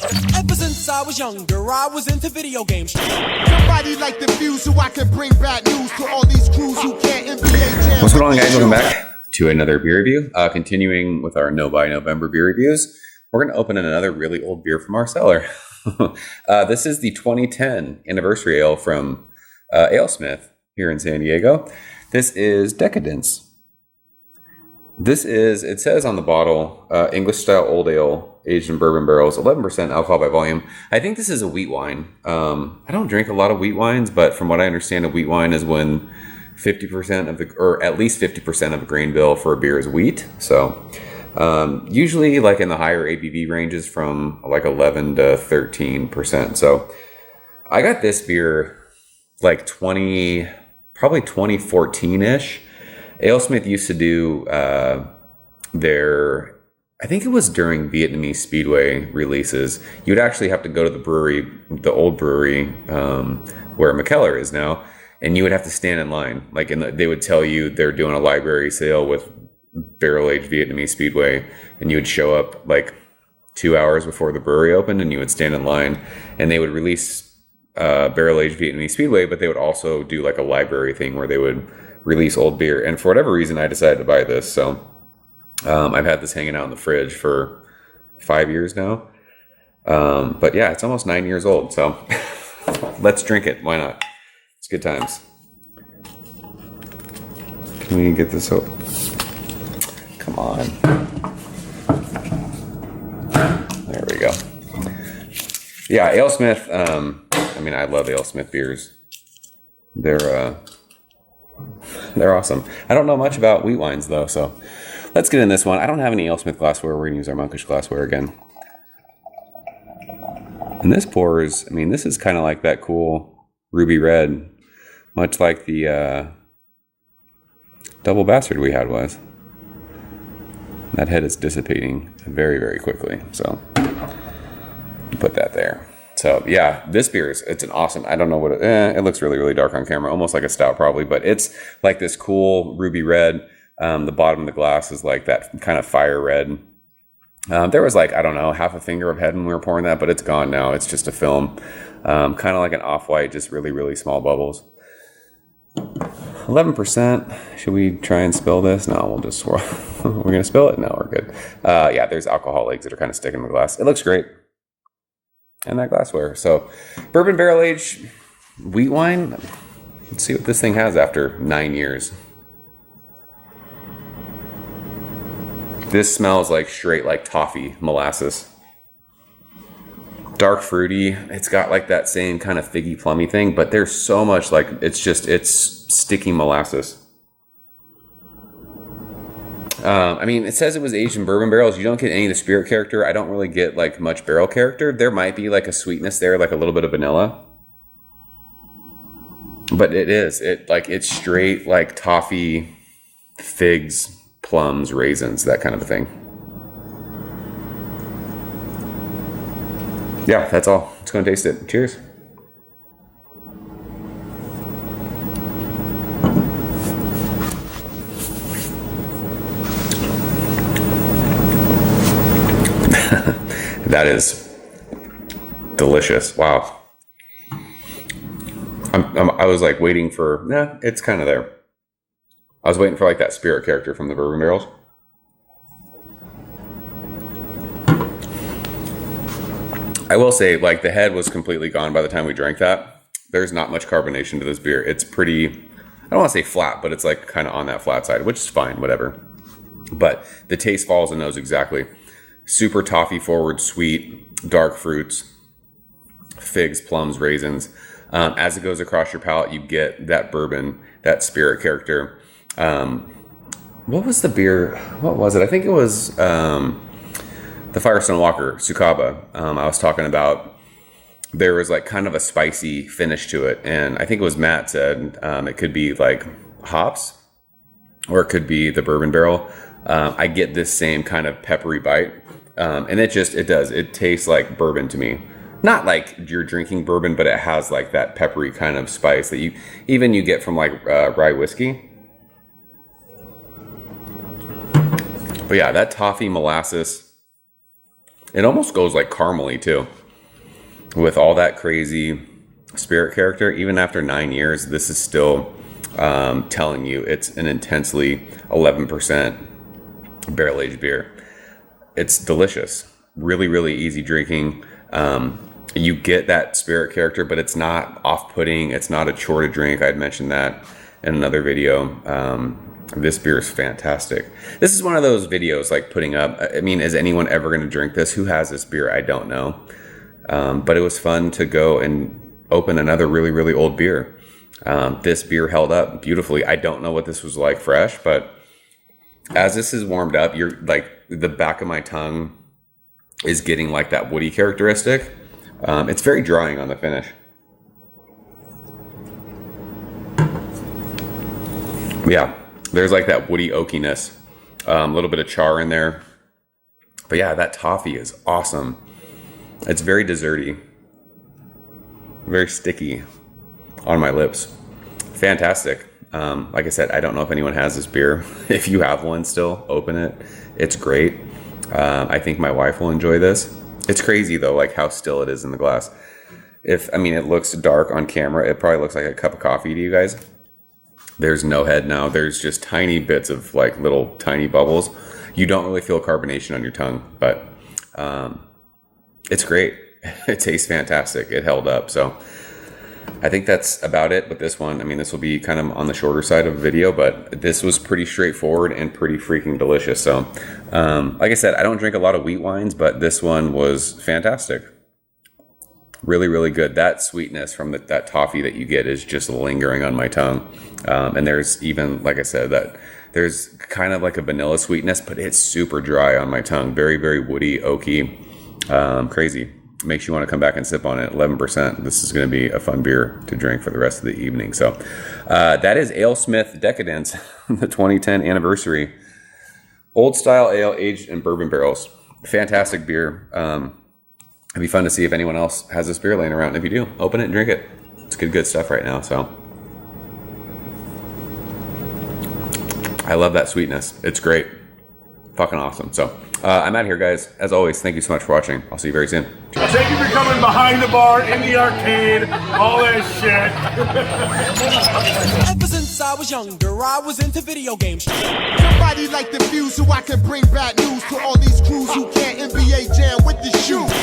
Ever since I was younger, I was into video games. Somebody like the views so I can bring bad news to all these crews who can't NBA jam. What's going on, guys? Welcome back to another beer review. Continuing with our No Buy November beer reviews, we're going to open another really old beer from our cellar. This is the 2010 anniversary ale from AleSmith here in San Diego. This is Decadence. This is, it says on the bottle, English style old ale, aged in bourbon barrels, 11% alcohol by volume. I think this is a wheat wine. I don't drink a lot of wheat wines, but from what I understand, a wheat wine is when 50% of the, or at least 50% of the grain bill for a beer is wheat. So usually like in the higher ABV ranges from like 11 to 13%. So I got this beer like probably 2014-ish. AleSmith used to do their, I think it was during Vietnamese Speedway releases, you'd actually have to go to the brewery, the old brewery where McKellar is now, and you would have to stand in line. Like, they would tell you they're doing a library sale with barrel-aged Vietnamese Speedway, and you would show up like 2 hours before the brewery opened, and you would stand in line, and they would release barrel-aged Vietnamese Speedway, but they would also do like a library thing where they would release old beer. And for whatever reason, I decided to buy this. So I've had this hanging out in the fridge for 5 years now. But yeah, it's almost 9 years old. So let's drink it. Why not? It's good times. Can we get this open? Come on. There we go. Yeah, AleSmith. I mean, I love AleSmith beers. They're awesome. I don't know much about wheat wines though, so let's get in this one. I don't have any AleSmith glassware. We're gonna use our monkish glassware again. And this pours, I mean, this is kind of like that cool ruby red, much like the double bastard we had was. That head is dissipating very, very quickly. So put that there. So yeah, this beer it's an awesome, I don't know what it looks really, really dark on camera, almost like a stout probably, but it's like this cool ruby red. The bottom of the glass is like that kind of fire red. There was like, I don't know, half a finger of head when we were pouring that, but it's gone now. It's just a film, kind of like an off-white, just really, really small bubbles. 11%. Should we try and spill this? No, we'll just swirl. We're going to spill it? No, we're good. Yeah, there's alcohol legs that are kind of sticking in the glass. It looks great. And that glassware. So bourbon barrel aged wheat wine. Let's see what this thing has after 9 years. This smells like straight like toffee molasses. Dark fruity. It's got like that same kind of figgy plummy thing, but there's so much like it's sticky molasses. I mean, it says it was aged in bourbon barrels. You don't get any of the spirit character. I don't really get like much barrel character. There might be like a sweetness there, like a little bit of vanilla. But it's straight like toffee, figs, plums, raisins, that kind of a thing. Yeah, that's all. Let's go and taste it. Cheers. That is delicious. Wow. I was like waiting for, it's kind of there. I was waiting for like that spirit character from the bourbon barrels. I will say, like, the head was completely gone by the time we drank that. There's not much carbonation to this beer. It's pretty, I don't want to say flat, but it's like kind of on that flat side, which is fine, whatever. But the taste follows the nose exactly. Super toffee forward, sweet, dark fruits, figs, plums, raisins. As it goes across your palate, you get that bourbon, that spirit character. What was the beer? What was it? I think it was the Firestone Walker, Sukaba. I was talking about, there was like kind of a spicy finish to it. And I think it was Matt said it could be like hops or it could be the bourbon barrel. I get this same kind of peppery bite. And it tastes like bourbon to me. Not like you're drinking bourbon, but it has like that peppery kind of spice that you get from like rye whiskey. But yeah, that toffee molasses It almost goes like caramely too. With all that crazy spirit character, even after 9 years, this is still telling you it's an intensely 11% barrel-aged beer. It's delicious. Really, really easy drinking. You get that spirit character, but it's not off-putting. It's not a chore to drink. I'd mentioned that in another video. This beer is fantastic. This is one of those videos like putting up, I mean, is anyone ever going to drink this? Who has this beer? I don't know. But it was fun to go and open another really, really old beer. This beer held up beautifully. I don't know what this was like fresh, but as this is warmed up, you're like, the back of my tongue is getting like that woody characteristic. It's very drying on the finish. Yeah, there's like that woody oakiness, a little bit of char in there. But yeah, that toffee is awesome. It's very desserty, very sticky on my lips. Fantastic. Like I said, I don't know if anyone has this beer. If you have one still, open it. It's great. I think my wife will enjoy this. It's crazy though, like how still it is in the glass. I mean, it looks dark on camera. It probably looks like a cup of coffee to you guys. There's no head now. There's just tiny bits of like little tiny bubbles. You don't really feel carbonation on your tongue, but it's great. It tastes fantastic. It held up. So I think that's about it with this one. I mean, this will be kind of on the shorter side of a video, but this was pretty straightforward and pretty freaking delicious. So like I said, I don't drink a lot of wheat wines, but this one was fantastic. Really, really good. That sweetness from that toffee that you get is just lingering on my tongue. And there's even, like I said, that there's kind of like a vanilla sweetness, but it's super dry on my tongue. Very, very woody, oaky, crazy. Makes you want to come back and sip on it. 11%. This is going to be a fun beer to drink for the rest of the evening. So that is AleSmith Decadence, the 2010 anniversary. Old style ale aged in bourbon barrels. Fantastic beer. It'd be fun to see if anyone else has this beer laying around. If you do, open it and drink it. It's good stuff right now. So I love that sweetness. It's great. Fucking awesome. So I'm out of here, guys. As always, thank you so much for watching. I'll see you very soon. Thank you for coming behind the bar, in the arcade, all that shit. Ever since I was younger, I was into video games. Somebody like the fuse so I can bring bad news to all these crews who can't NBA jam with the shoe.